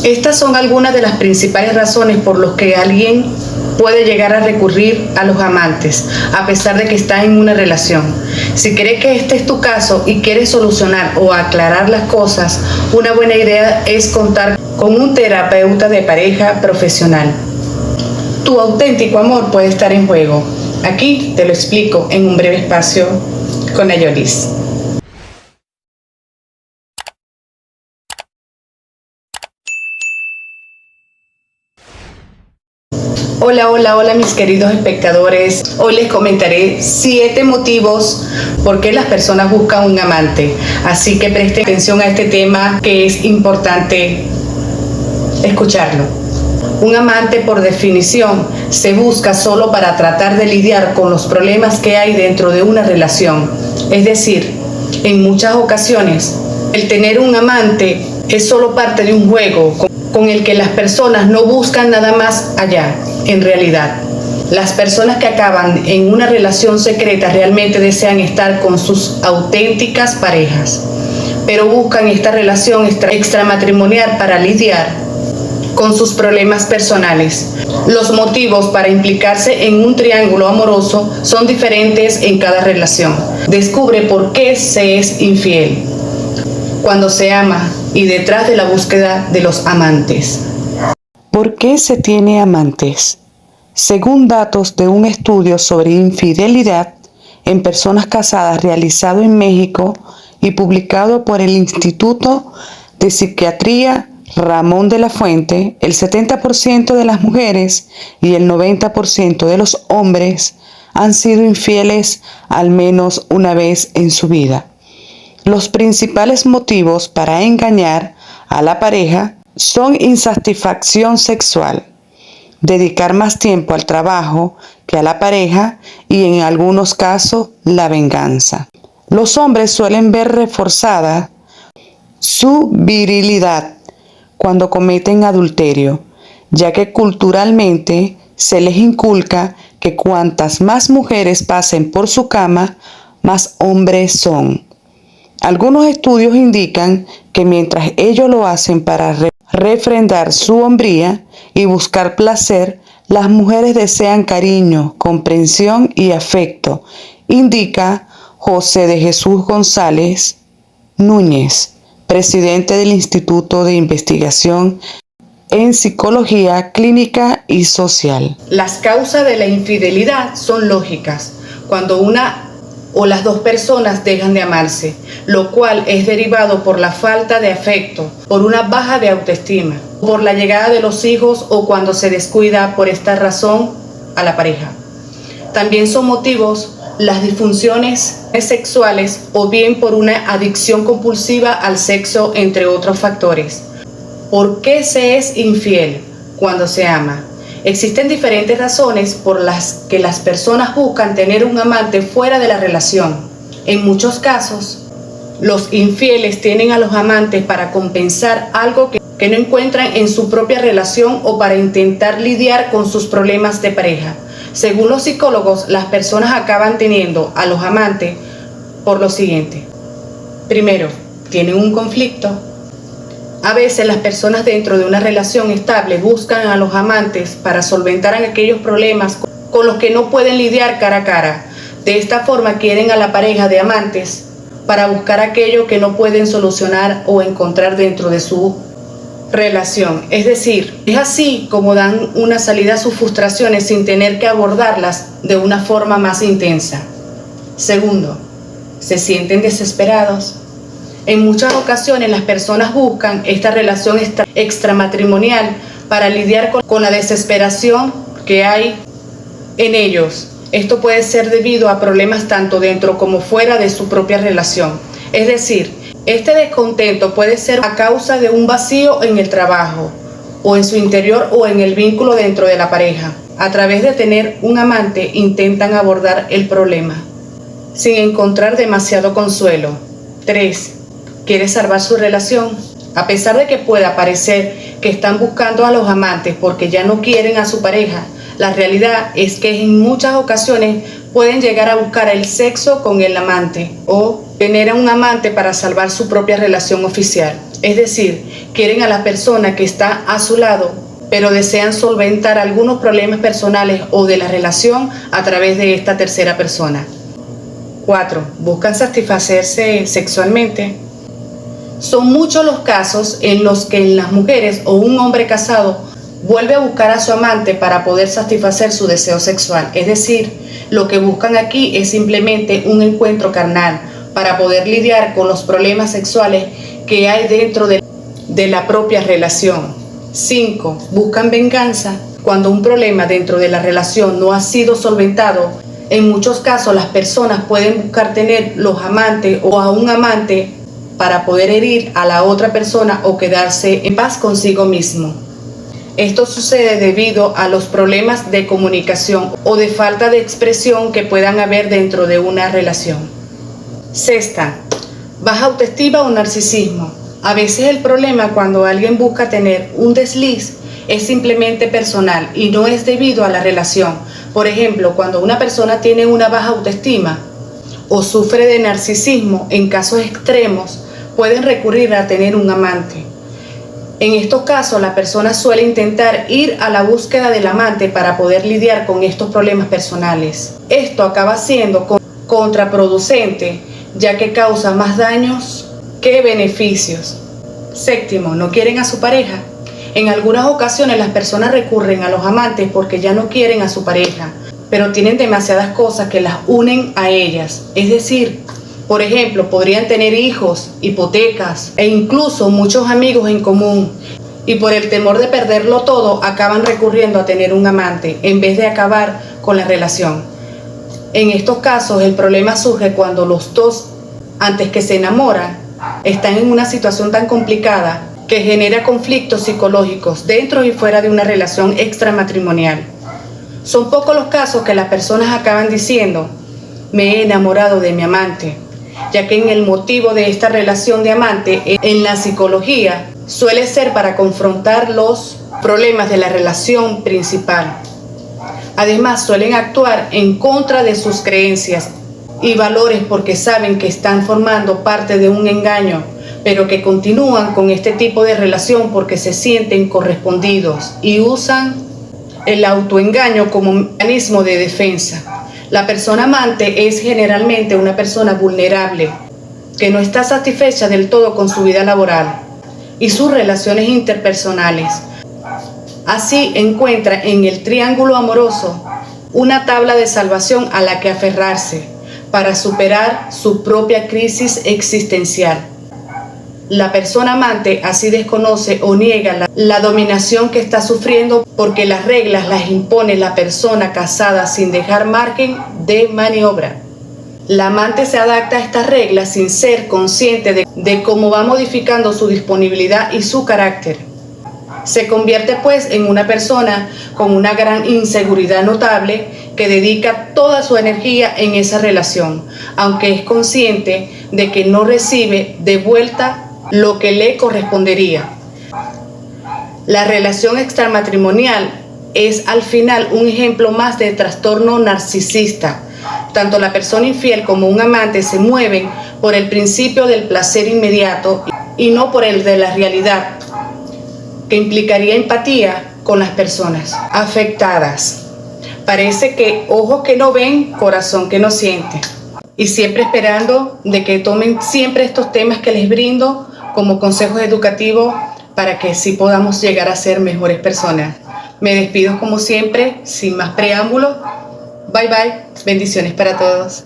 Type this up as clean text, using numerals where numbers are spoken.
Estas son algunas de las principales razones por las que alguien puede llegar a recurrir a los amantes, a pesar de que está en una relación. Si crees que este es tu caso y quieres solucionar o aclarar las cosas, una buena idea es contar con un terapeuta de pareja profesional. Tu auténtico amor puede estar en juego. Aquí te lo explico en un breve espacio con Ayolis. Hola mis queridos espectadores. Hoy les comentaré 7 motivos por qué las personas buscan un amante. Así que presten atención a este tema que es importante escucharlo. Un amante, por definición, se busca solo para tratar de lidiar con los problemas que hay dentro de una relación. Es decir, en muchas ocasiones, el tener un amante es solo parte de un juego con el que las personas no buscan nada más allá. En realidad, las personas que acaban en una relación secreta realmente desean estar con sus auténticas parejas, pero buscan esta relación extramatrimonial para lidiar con sus problemas personales. Los motivos para implicarse en un triángulo amoroso son diferentes en cada relación. Descubre por qué se es infiel cuando se ama y detrás de la búsqueda de los amantes. ¿Por qué se tiene amantes? Según datos de un estudio sobre infidelidad en personas casadas realizado en México y publicado por el Instituto de Psiquiatría Ramón de la Fuente, el 70% de las mujeres y el 90% de los hombres han sido infieles al menos una vez en su vida. Los principales motivos para engañar a la pareja son insatisfacción sexual, dedicar más tiempo al trabajo que a la pareja y en algunos casos la venganza. Los hombres suelen ver reforzada su virilidad cuando cometen adulterio, ya que culturalmente se les inculca que cuantas más mujeres pasen por su cama, más hombres son. Algunos estudios indican que mientras ellos lo hacen para refrendar su hombría y buscar placer, las mujeres desean cariño, comprensión y afecto, indica José de Jesús González Núñez, presidente del Instituto de Investigación en Psicología Clínica y Social. Las causas de la infidelidad son lógicas. Cuando una o las dos personas dejan de amarse, lo cual es derivado por la falta de afecto, por una baja de autoestima, por la llegada de los hijos o cuando se descuida por esta razón a la pareja. También son motivos las disfunciones sexuales o bien por una adicción compulsiva al sexo, entre otros factores. ¿Por qué se es infiel cuando se ama? Existen diferentes razones por las que las personas buscan tener un amante fuera de la relación. En muchos casos, los infieles tienen a los amantes para compensar algo que no encuentran en su propia relación o para intentar lidiar con sus problemas de pareja. Según los psicólogos, las personas acaban teniendo a los amantes por lo siguiente. Primero, tienen un conflicto. A veces las personas dentro de una relación estable buscan a los amantes para solventar aquellos problemas con los que no pueden lidiar cara a cara. De esta forma quieren a la pareja de amantes para buscar aquello que no pueden solucionar o encontrar dentro de su relación. Es decir, es así como dan una salida a sus frustraciones sin tener que abordarlas de una forma más intensa. Segundo, se sienten desesperados. En muchas ocasiones las personas buscan esta relación extramatrimonial para lidiar con la desesperación que hay en ellos. Esto puede ser debido a problemas tanto dentro como fuera de su propia relación. Es decir, este descontento puede ser a causa de un vacío en el trabajo, o en su interior o en el vínculo dentro de la pareja. A través de tener un amante intentan abordar el problema, sin encontrar demasiado consuelo. 3. Quiere salvar su relación. A pesar de que pueda parecer que están buscando a los amantes porque ya no quieren a su pareja, la realidad es que en muchas ocasiones pueden llegar a buscar el sexo con el amante o tener a un amante para salvar su propia relación oficial. Es decir, quieren a la persona que está a su lado, pero desean solventar algunos problemas personales o de la relación a través de esta tercera persona. 4. Buscan satisfacerse sexualmente. Son muchos los casos en los que las mujeres o un hombre casado vuelve a buscar a su amante para poder satisfacer su deseo sexual. Es decir, lo que buscan aquí es simplemente un encuentro carnal para poder lidiar con los problemas sexuales que hay dentro de la propia relación. 5. Buscan venganza. Cuando un problema dentro de la relación no ha sido solventado, en muchos casos las personas pueden buscar tener los amantes o a un amante para poder herir a la otra persona o quedarse en paz consigo mismo. Esto sucede debido a los problemas de comunicación o de falta de expresión que puedan haber dentro de una relación. 6. Baja autoestima o narcisismo. A veces el problema cuando alguien busca tener un desliz es simplemente personal y no es debido a la relación. Por ejemplo, cuando una persona tiene una baja autoestima o sufre de narcisismo, en casos extremos pueden recurrir a tener un amante. En estos casos, la persona suele intentar ir a la búsqueda del amante para poder lidiar con estos problemas personales. Esto acaba siendo contraproducente, ya que causa más daños que beneficios. 7. No quieren a su pareja. En algunas ocasiones las personas recurren a los amantes porque ya no quieren a su pareja, pero tienen demasiadas cosas que las unen a ellas. Es decir, por ejemplo, podrían tener hijos, hipotecas e incluso muchos amigos en común. Y por el temor de perderlo todo, acaban recurriendo a tener un amante en vez de acabar con la relación. En estos casos, el problema surge cuando los dos, antes que se enamoran, están en una situación tan complicada que genera conflictos psicológicos dentro y fuera de una relación extramatrimonial. Son pocos los casos que las personas acaban diciendo: me he enamorado de mi amante, ya que en el motivo de esta relación de amante en la psicología suele ser para confrontar los problemas de la relación principal. Además, suelen actuar en contra de sus creencias y valores porque saben que están formando parte de un engaño, pero que continúan con este tipo de relación porque se sienten correspondidos y usan el autoengaño como mecanismo de defensa. La persona amante es generalmente una persona vulnerable que no está satisfecha del todo con su vida laboral y sus relaciones interpersonales. Así encuentra en el triángulo amoroso una tabla de salvación a la que aferrarse para superar su propia crisis existencial. La persona amante así desconoce o niega la dominación que está sufriendo porque las reglas las impone la persona casada sin dejar margen de maniobra. La amante se adapta a estas reglas sin ser consciente de cómo va modificando su disponibilidad y su carácter. Se convierte pues en una persona con una gran inseguridad notable que dedica toda su energía en esa relación, aunque es consciente de que no recibe de vuelta lo que le correspondería. La relación extramatrimonial es al final un ejemplo más de trastorno narcisista. Tanto la persona infiel como un amante se mueven por el principio del placer inmediato y no por el de la realidad, que implicaría empatía con las personas afectadas. Parece que ojos que no ven, corazón que no siente. Y siempre esperando de que tomen siempre estos temas que les brindo como consejos educativos para que sí podamos llegar a ser mejores personas. Me despido como siempre, sin más preámbulos. Bye bye, bendiciones para todos.